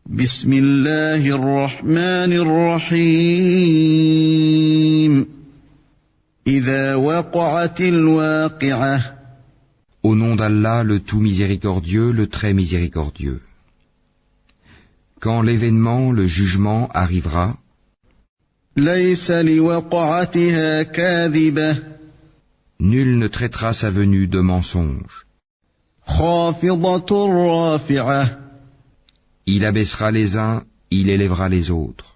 بسم الله الرحمن الرحيم إذا وقعت الواقعة Au nom d'Allah, le tout miséricordieux, le très miséricordieux. Quand l'événement, le jugement, arrivera, ليس لوقعتها كاذبة nul ne traitera sa venue de mensonge. خافضة رافعة Il abaissera les uns, il élèvera les autres.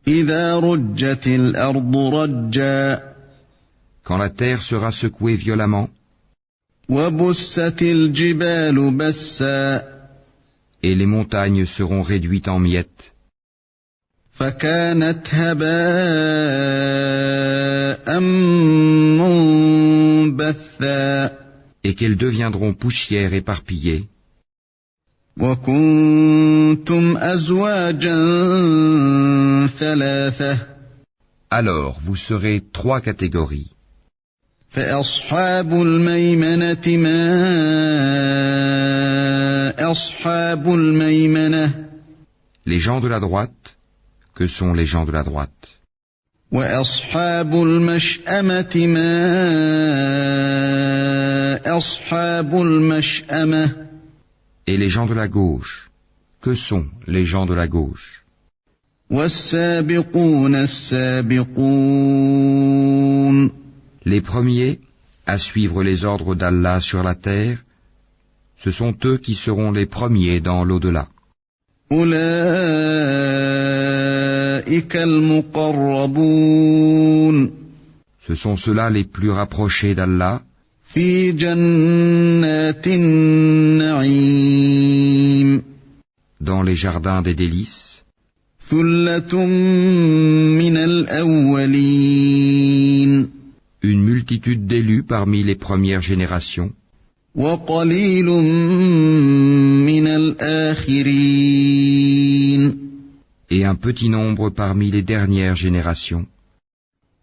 إذا رجت الأرض رجا Quand la terre sera secouée violemment, وبست الجبال بسا et les montagnes seront réduites en miettes, فكانت هباء منبثا et qu'elles deviendront poussière éparpillée, وكنتم أزواجا ثلاثة alors vous serez trois catégories. فأصحاب الميمنة ما أصحاب الميمنة Les gens de la droite, que sont les gens de la droite? وأصحاب المشأمة ما أصحاب المشأمة Et les gens de la gauche, que sont les gens de la gauche? والسابقون السابقون Les premiers à suivre les ordres d'Allah sur la terre, ce sont eux qui seront les premiers dans l'au-delà. أولئك المقربون Ce sont ceux-là les plus rapprochés d'Allah في جنات النعيم dans les jardins des délices, ثلة من الأولين une multitude d'élus parmi les premières générations, وقليل من الآخرين et un petit nombre parmi les dernières générations,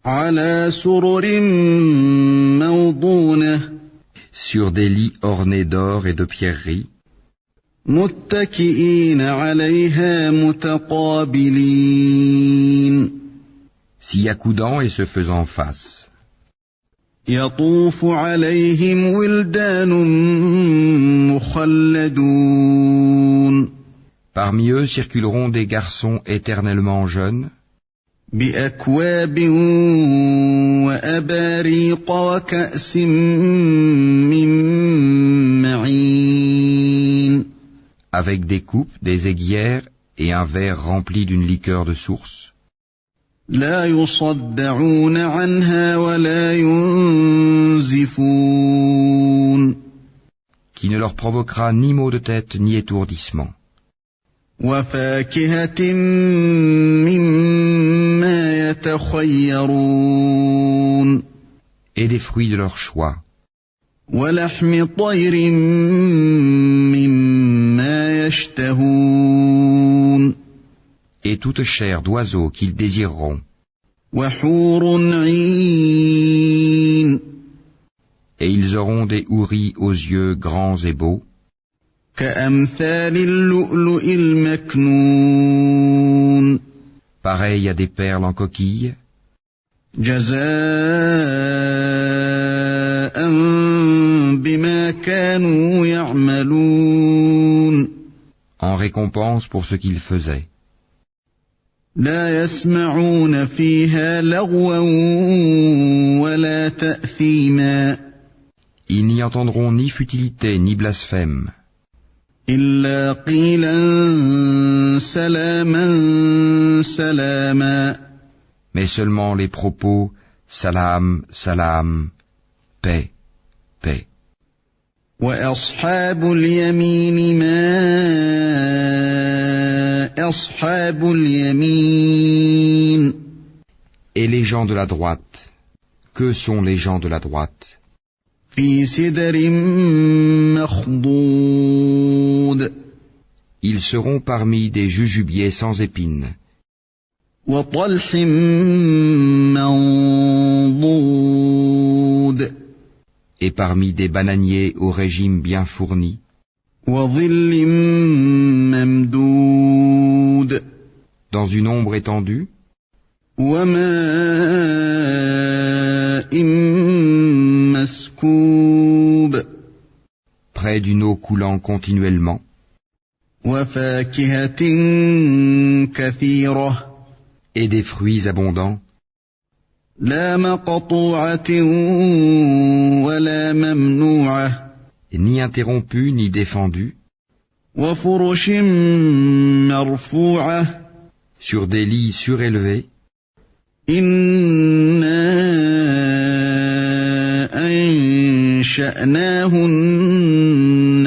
على سرر موضونة sur des lits ornés d'or et de pierreries, متكئين عليها متقابلين s'y accoudant et se faisant face. يطوف عليهم ولدان مخلدون Parmi eux circuleront des garçons éternellement jeunes, بأكواب وأباريق وكأس من معين avec des coupes, des aiguières et un verre rempli d'une liqueur de source. لا يصدعون عنها ولا ينزفون Qui ne leur provoquera ni maux de tête ni étourdissement, وفاكهة مما يتخيرون et des fruits de leur choix, ولحم طير مما يشتهون et toute chair d'oiseau qu'ils désireront, وحور عين et ils auront des houris aux yeux grands et beaux, كأمثال اللؤلؤ المكنون pareils à des perles en coquille, جزاء بما كانوا يعملون en récompense pour ce qu'ils faisaient. لا يسمعون فيها لغوا ولا تأثيما Ils n'y entendront ni futilité ni blasphème, إلا قيلا سلاما سلاما mais seulement les propos salam, salam, paix, paix. وأصحاب اليمين ما أصحاب اليمين Et les gens de la droite, que sont les gens de la droite? في سدر مخضود Ils seront parmi des jujubiers sans épines, وطلح منضود et parmi des bananiers au régime bien fourni, وظل ممدود dans une ombre étendue, وماء مسكوب près d'une eau coulant continuellement, وفاكهة كثيرة et des fruits abondants, لا مقطوعة ولا ممنوعة ni interrompus ni défendus, وفرش مرفوعة sur des lits surélevés. إنا أنشأناهن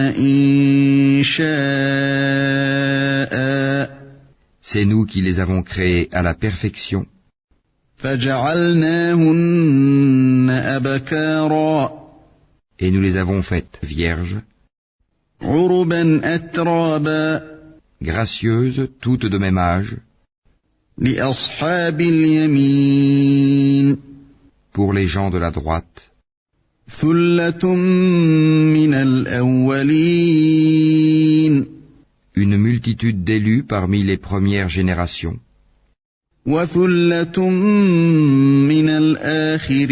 إنشاء C'est nous qui les avons créés à la perfection, فجعلناهن أبكارا et nous les avons faites vierges, عربا أترابا gracieuses, toutes de même âge, لأصحاب اليمين pour les gens de la droite, ثلة من الأولين une multitude d'élus parmi les premières générations, وثلة من الآخرين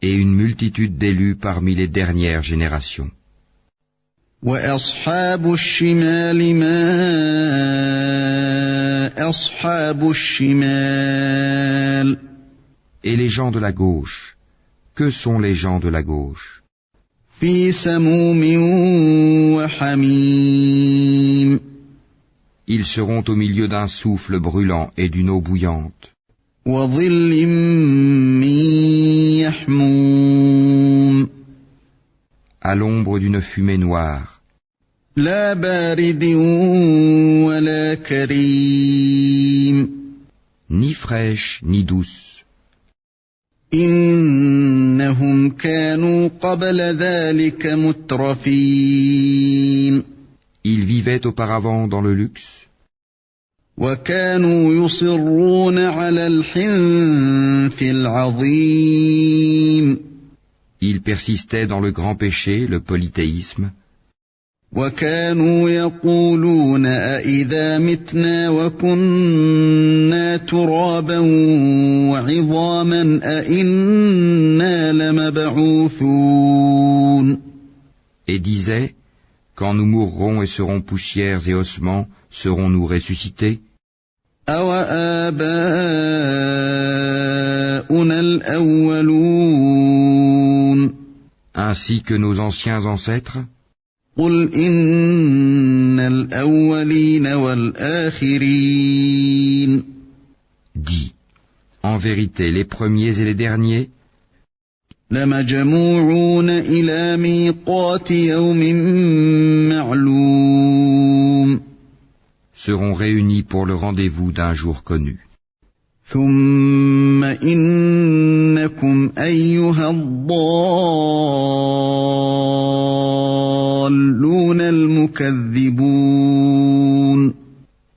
et une multitude d'élus parmi les dernières générations. وأصحاب الشمال ما أصحاب الشمال Et les gens de la gauche, que sont les gens de la gauche? في سموم وحميم Ils seront au milieu d'un souffle brûlant et d'une eau bouillante, وظل من يحموم à l'ombre d'une fumée noire, لا بارد ولا كريم ni fraîche ni douce. إنهم كانوا قبل ذلك مترفين Ils vivaient auparavant dans le luxe, وكانوا يصرون على الحنث العظيم ils persistaient dans le grand péché, le polythéisme, وكانوا يقولون أإذا متنا وكنا ترابا وعظاما أإنا لمبعوثون et disaient, quand nous mourrons et serons poussières et ossements, serons-nous ressuscités? أوآباؤنا الأولون Ainsi que nos anciens ancêtres? قل إن الأولين والآخرين Dis, en vérité, les premiers et les derniers لمجموعون إلى ميقات يوم معلوم seront réunis pour le rendez-vous d'un jour connu. ثم إنكم أيها الضالون المكذبون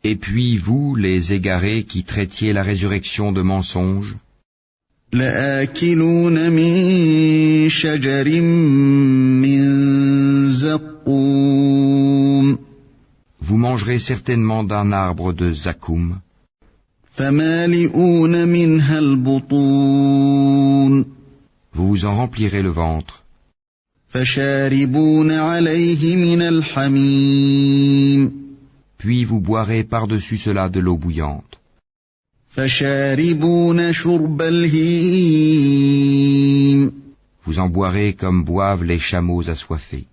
Et puis vous, les égarés qui traitiez la résurrection de mensonge, لآكلون من شجر من زقوم vous mangerez certainement d'un arbre de zakoum, فمالئون منها البطون vous vous en remplirez le ventre, فشاربون عليه من الحميم puis vous boirez par-dessus cela de l'eau bouillante, فشاربون شرب الهيم vous en boirez comme boivent les chameaux assoiffés.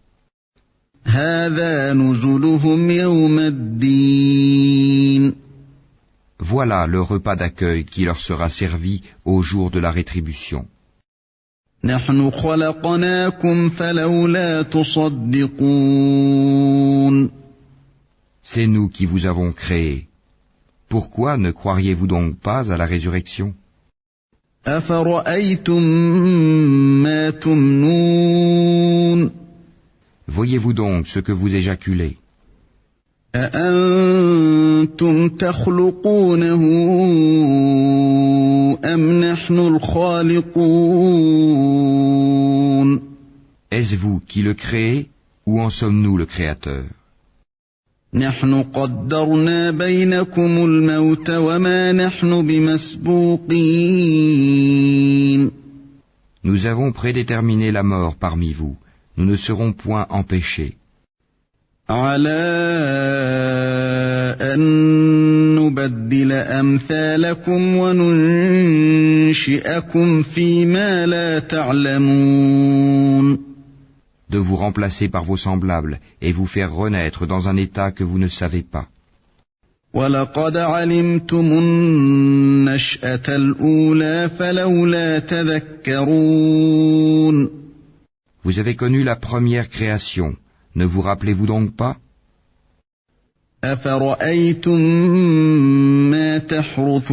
هذا نزلهم يوم الدين Voilà le repas d'accueil qui leur sera servi au jour de la rétribution. نحن خلقناكم فلولا تصدقون C'est nous qui vous avons créé. Pourquoi ne croiriez-vous donc pas à la résurrection? أفرأيتم ما تمنون Voyez-vous donc ce que vous éjaculez? أأنتم تخلقونه أم نحن الخالقون Est-ce vous qui le créez ou en sommes-nous le Créateur? نحن قدرنا بينكم الموت وما نحن بمسبوقين. Nous avons prédéterminé la mort parmi vous. Nous ne serons point empêchés. على أن نبدل أمثالكم وننشئكم فيما لا تعلمون. De vous remplacer par vos semblables et vous faire renaître dans un état que vous ne savez pas. وَلَقَدْ عَلِمْتُمُ النَّشْأَةَ الْأُولَى فَلَوْلَا تَذَكَّرُونَ. Vous avez connu la première création, ne vous rappelez-vous donc pas? أَفَرَأَيْتُم مَّا تَحْرُثُونَ.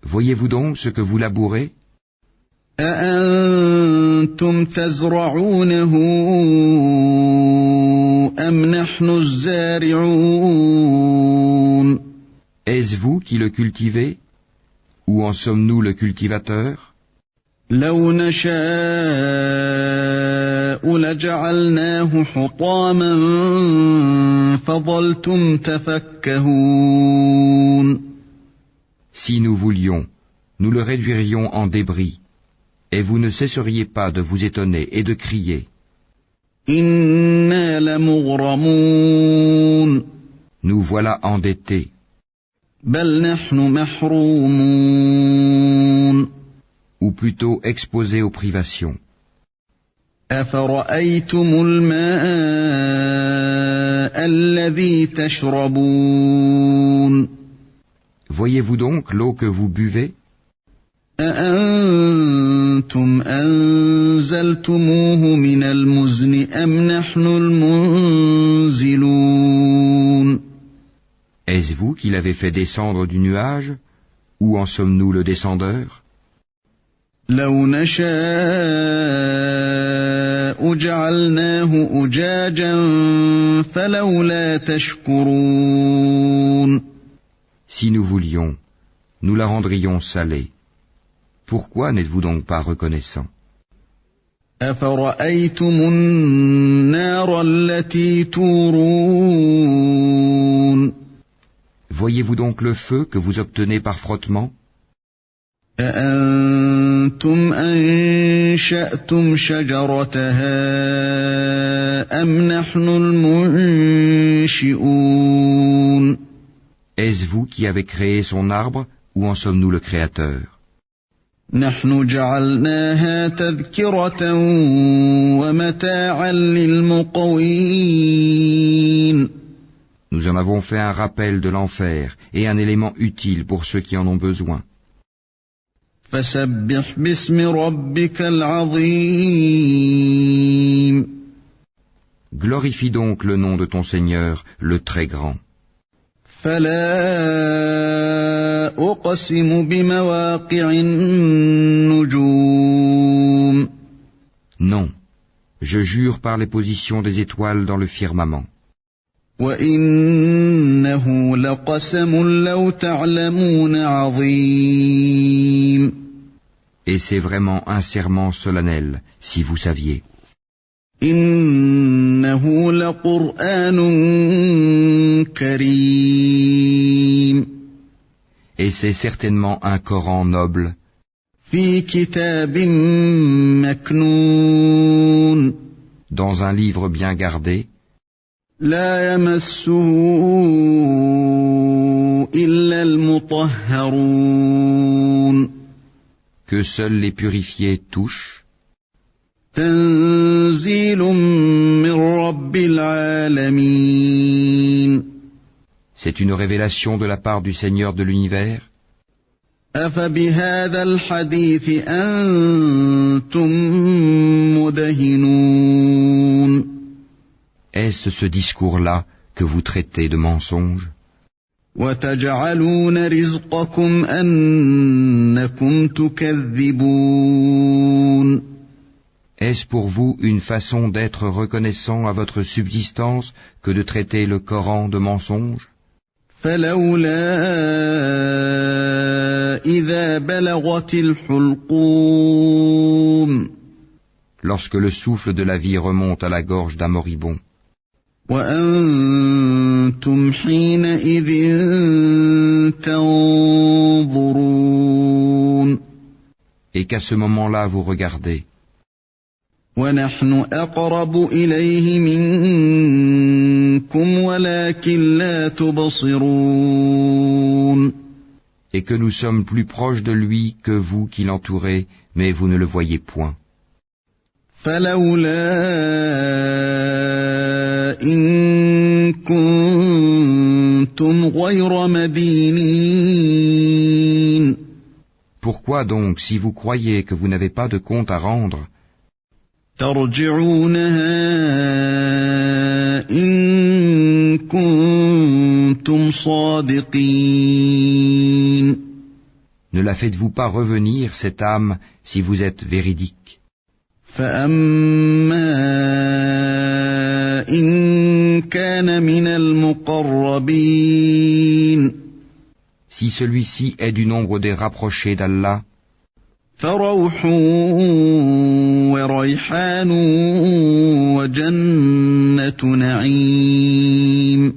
Voyez-vous donc ce que vous labourez? أَأَنتُمْ تَزْرَعُونَهُ أَمْ نَحْنُ الزَّارِعُونَ. Est-ce vous qui le cultivez? Ou en sommes-nous le cultivateur? لَوْ نَشَاءُ لَجَعَلْنَاهُ حُطَامًا فَظَلْتُمْ تَفَكَّهُونَ. Si nous voulions, nous le réduirions en débris, et vous ne cesseriez pas de vous étonner et de crier. إِنَّا لَمُغْرَمُونَ. Nous voilà endettés. بَلْ نَحْنُ مَحْرُومُونَ. Ou plutôt exposés aux privations. أَفَرَأَيْتُمُ الْمَاءَ الَّذِي تَشْرَبُونَ. Voyez-vous donc l'eau que vous buvez? أَأَنتُمْ أَنزَلْتُمُوهُ مِنَ الْمُزْنِ أَمْ نَحْنُ الْمُنزِلُونَ. Est-ce vous qui l'avez fait descendre du nuage? Ou en sommes-nous le descendeur? لَوْ نَشَاءُ جَعَلْنَاهُ أُجَاجًا فَلَوْلَا تَشْكُرُونَ. Si nous voulions, nous la rendrions salée. Pourquoi n'êtes-vous donc pas reconnaissant? أَفَرَأَيْتُمُ النَّارَ الَّتِي تُورُونَ. Voyez-vous donc le feu que vous obtenez par frottement? أَأَنتُمْ أَنشَأْتُمْ شَجَرَتَهَا أَمْ نَحْنُ الْمُنشِئُونَ. Est-ce vous qui avez créé son arbre, ou en sommes-nous le créateur? نحن جعلناها تذكرة ومتاعا للمقوين. Nous en avons fait un rappel de l'enfer et un élément utile pour ceux qui en ont besoin. فسبح باسم ربك العظيم. Glorifie donc le nom de ton Seigneur, le très grand. فلا أقسم بمواقع النجوم. Non, je jure par les positions des étoiles dans le firmament. وإنه لقسم لو تعلمون عظيم. Et c'est vraiment un serment solennel, si vous saviez. إنه لقرآن كريم. Et c'est certainement un Coran noble, في كتاب مكنون. dans un livre bien gardé, لا يمسه إلا المطهرون. que seuls les purifiés touchent. تنزيل من رب العالمين. C'est une révélation de la part du Seigneur de l'univers. أفبهذا الحديث أنتم مدهنون. Est-ce ce discours-là que vous traitez de mensonge? وتجعلون رزقكم أنكم تكذبون. Est-ce pour vous une façon d'être reconnaissant à votre subsistance que de traiter le Coran de mensonge? فلولا إذا بلغت الحلقوم. Lorsque le souffle de la vie remonte à la gorge d'un moribond, وأنتم حينئذ تنظرون Et qu'à ce moment-là vous regardez. ونحن أقرب إليه منكم ولكن لا تبصرون Et que nous sommes plus proches de lui que vous qui l'entourez, mais vous ne le voyez point. فلولا إن كنتم غير مدينين Pourquoi donc, si vous croyez que vous n'avez pas de compte à rendre, ترجعونها إن كنتم صادقين ne la faites-vous pas revenir, cette âme, si vous êtes véridique? فأما إن كان من المقربين Si celui-ci est du nombre des rapprochés d'Allah, فروح وريحان وجنة نعيم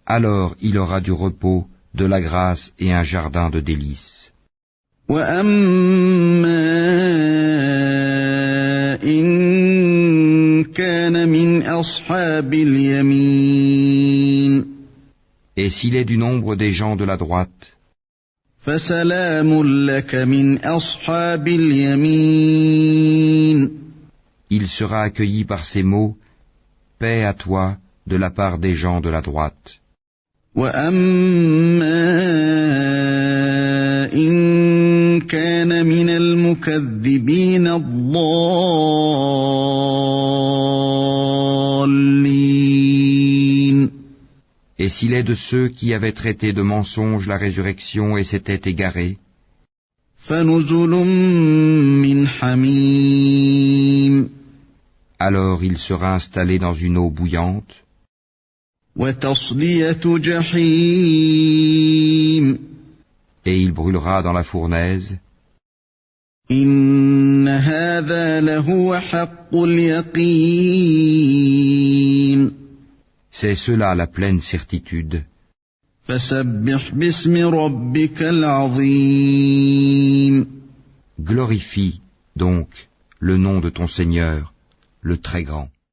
alors il aura du repos, de la grâce et un jardin de délices. وأما إن كان من أصحاب اليمين Et s'il est du nombre des gens de la droite, فسلام لك من أصحاب اليمين il sera accueilli par ces mots, paix à toi de la part des gens de la droite. وأما إن كان من المكذبين الضالين Et s'il est de ceux qui avaient traité de mensonge la résurrection et s'étaient égarés, فنزل من حميم alors il sera installé dans une eau bouillante, وتصلية جحيم et il brûlera dans la fournaise. إن هذا لهو حق اليقين C'est cela la pleine certitude. فسبح باسم ربك العظيم Glorifie donc le nom de ton Seigneur, le Très Grand.